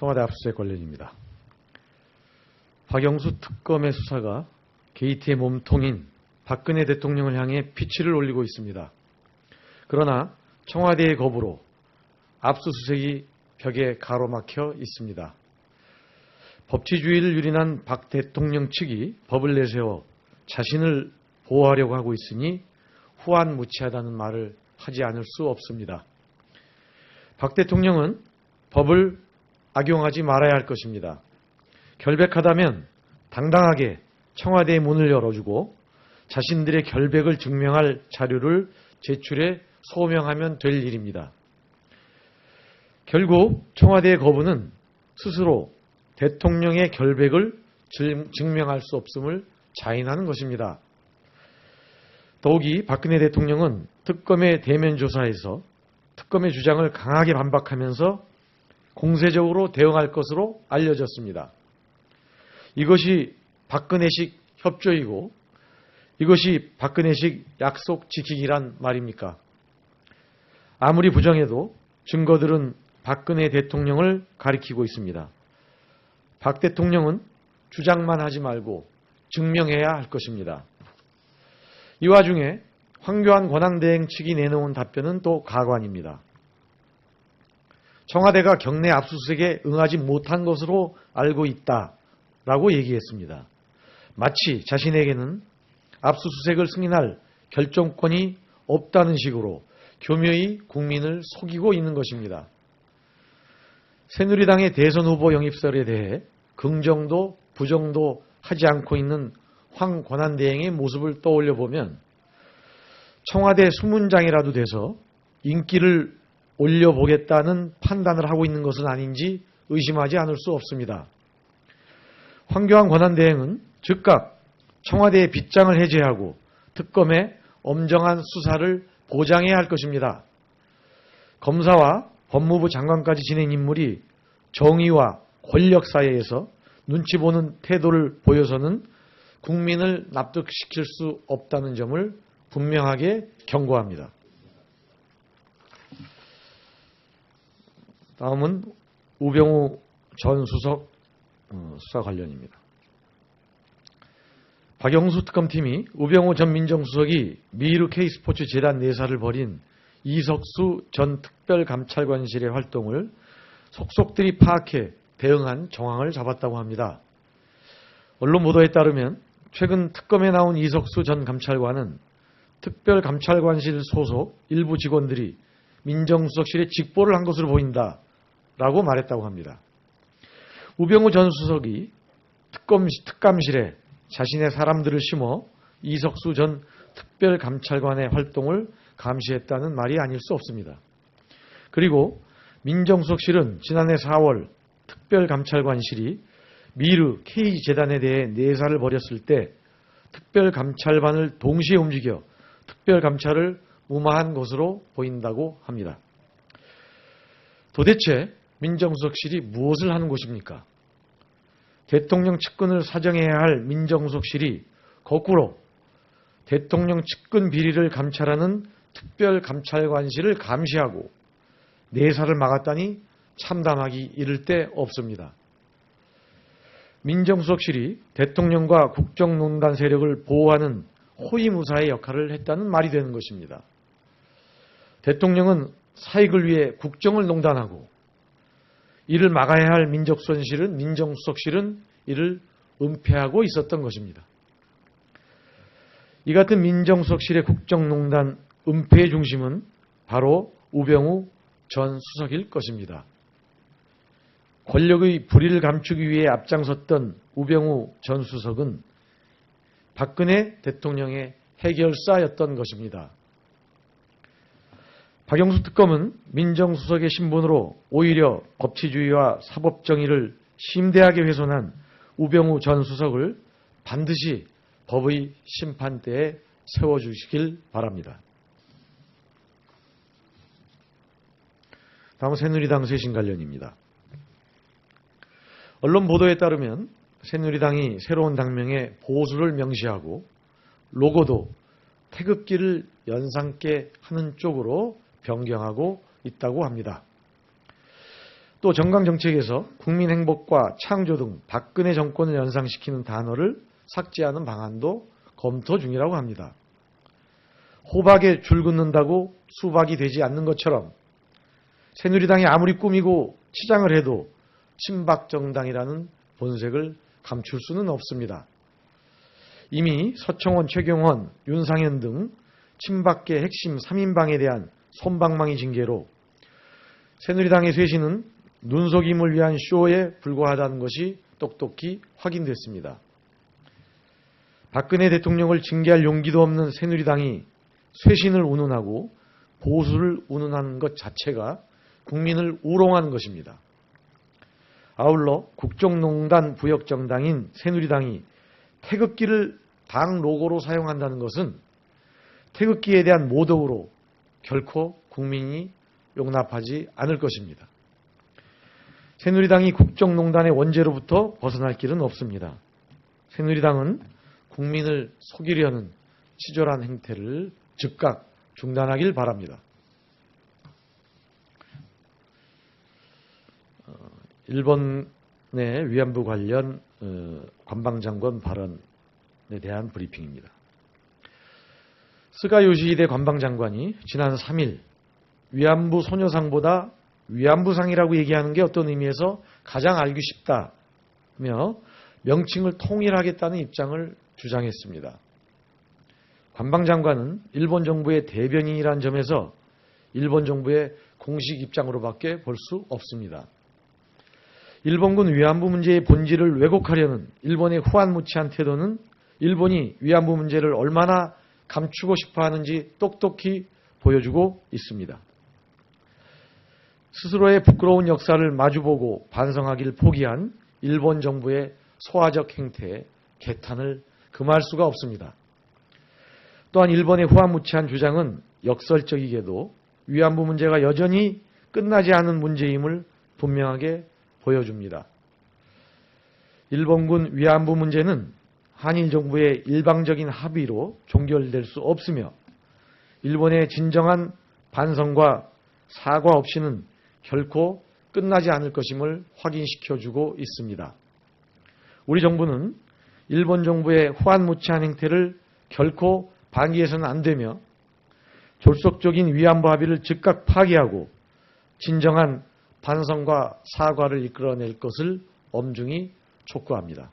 청와대 압수수색 관련입니다. 박영수 특검의 수사가 게이트의 몸통인 박근혜 대통령을 향해 피치를 올리고 있습니다. 그러나 청와대의 거부로 압수수색이 벽에 가로막혀 있습니다. 법치주의를 유린한 박 대통령 측이 법을 내세워 자신을 보호하려고 하고 있으니 후안무치하다는 말을 하지 않을 수 없습니다. 박 대통령은 법을 악용하지 말아야 할 것입니다. 결백하다면 당당하게 청와대의 문을 열어주고 자신들의 결백을 증명할 자료를 제출해 소명하면 될 일입니다. 결국 청와대의 거부는 스스로 대통령의 결백을 증명할 수 없음을 자인하는 것입니다. 더욱이 박근혜 대통령은 특검의 대면 조사에서 특검의 주장을 강하게 반박하면서 공세적으로 대응할 것으로 알려졌습니다. 이것이 박근혜식 협조이고 이것이 박근혜식 약속 지키기란 말입니까? 아무리 부정해도 증거들은 박근혜 대통령을 가리키고 있습니다. 박 대통령은 주장만 하지 말고 증명해야 할 것입니다. 이 와중에 황교안 권한대행 측이 내놓은 답변은 또 가관입니다. 청와대가 경내 압수수색에 응하지 못한 것으로 알고 있다라고 얘기했습니다. 마치 자신에게는 압수수색을 승인할 결정권이 없다는 식으로 교묘히 국민을 속이고 있는 것입니다. 새누리당의 대선 후보 영입설에 대해 긍정도 부정도 하지 않고 있는 황 권한대행의 모습을 떠올려 보면 청와대 수문장이라도 돼서 인기를 올려보겠다는 판단을 하고 있는 것은 아닌지 의심하지 않을 수 없습니다. 황교안 권한대행은 즉각 청와대의 빗장을 해제하고 특검의 엄정한 수사를 보장해야 할 것입니다. 검사와 법무부 장관까지 지낸 인물이 정의와 권력 사이에서 눈치 보는 태도를 보여서는 국민을 납득시킬 수 없다는 점을 분명하게 경고합니다. 다음은 우병우 전 수석 수사 관련입니다. 박영수 특검팀이 우병우 전 민정수석이 미르 K스포츠 재단 내사를 벌인 이석수 전 특별감찰관실의 활동을 속속들이 파악해 대응한 정황을 잡았다고 합니다. 언론 보도에 따르면 최근 특검에 나온 이석수 전 감찰관은 특별감찰관실 소속 일부 직원들이 민정수석실에 직보를 한 것으로 보인다라고 말했다고 합니다. 우병우 전 수석이 특감실에 자신의 사람들을 심어 이석수 전 특별감찰관의 활동을 감시했다는 말이 아닐 수 없습니다. 그리고 민정수석실은 지난해 4월 특별감찰관실이 미르 K재단에 대해 내사를 벌였을 때 특별감찰반을 동시에 움직여 특별감찰을 무마한 것으로 보인다고 합니다. 도대체 민정수석실이 무엇을 하는 곳입니까? 대통령 측근을 사정해야 할 민정수석실이 거꾸로 대통령 측근 비리를 감찰하는 특별감찰관실을 감시하고 내사를 막았다니 참담하기 이를 데 없습니다. 민정수석실이 대통령과 국정농단 세력을 보호하는 호위무사의 역할을 했다는 말이 되는 것입니다. 대통령은 사익을 위해 국정을 농단하고 이를 막아야 할 민정수석실은 이를 은폐하고 있었던 것입니다. 이 같은 민정수석실의 국정농단 은폐의 중심은 바로 우병우 전 수석일 것입니다. 권력의 불의를 감추기 위해 앞장섰던 우병우 전 수석은 박근혜 대통령의 해결사였던 것입니다. 박영수 특검은 민정수석의 신분으로 오히려 법치주의와 사법정의를 심대하게 훼손한 우병우 전 수석을 반드시 법의 심판대에 세워주시길 바랍니다. 다음은 새누리당 쇄신 관련입니다. 언론 보도에 따르면 새누리당이 새로운 당명에 보수를 명시하고 로고도 태극기를 연상케 하는 쪽으로 변경하고 있다고 합니다. 또 정강정책에서 국민 행복과 창조 등 박근혜 정권을 연상시키는 단어를 삭제하는 방안도 검토 중이라고 합니다. 호박에 줄 긋는다고 수박이 되지 않는 것처럼 새누리당이 아무리 꾸미고 치장을 해도 친박정당이라는 본색을 감출 수는 없습니다. 이미 서청원, 최경원, 윤상현 등 친박계 핵심 3인방에 대한 솜방망이 징계로 새누리당의 쇄신은 눈속임을 위한 쇼에 불과하다는 것이 똑똑히 확인됐습니다. 박근혜 대통령을 징계할 용기도 없는 새누리당이 쇄신을 운운하고 보수를 운운하는 것 자체가 국민을 우롱하는 것입니다. 아울러 국정농단 부역정당인 새누리당이 태극기를 당 로고로 사용한다는 것은 태극기에 대한 모독으로 결코 국민이 용납하지 않을 것입니다. 새누리당이 국정농단의 원죄로부터 벗어날 길은 없습니다. 새누리당은 국민을 속이려는 치졸한 행태를 즉각 중단하길 바랍니다. 일본의 위안부 관련 관방장관 발언에 대한 브리핑입니다. 스가 요시히데 관방장관이 지난 3일 위안부 소녀상보다 위안부상이라고 얘기하는 게 어떤 의미에서 가장 알기 쉽다며 명칭을 통일하겠다는 입장을 주장했습니다. 관방장관은 일본 정부의 대변인이라는 점에서 일본 정부의 공식 입장으로밖에 볼 수 없습니다. 일본군 위안부 문제의 본질을 왜곡하려는 일본의 후안무치한 태도는 일본이 위안부 문제를 얼마나 감추고 싶어 하는지 똑똑히 보여주고 있습니다. 스스로의 부끄러운 역사를 마주보고 반성하기를 포기한 일본 정부의 소화적 행태에 개탄을 금할 수가 없습니다. 또한 일본의 후안무치한 주장은 역설적이게도 위안부 문제가 여전히 끝나지 않은 문제임을 분명하게 보여줍니다. 일본군 위안부 문제는 한일 정부의 일방적인 합의로 종결될 수 없으며 일본의 진정한 반성과 사과 없이는 결코 끝나지 않을 것임을 확인시켜주고 있습니다. 우리 정부는 일본 정부의 후안무치한 행태를 결코 방기해서는 안 되며 졸속적인 위안부 합의를 즉각 파기하고 진정한 반성과 사과를 이끌어낼 것을 엄중히 촉구합니다.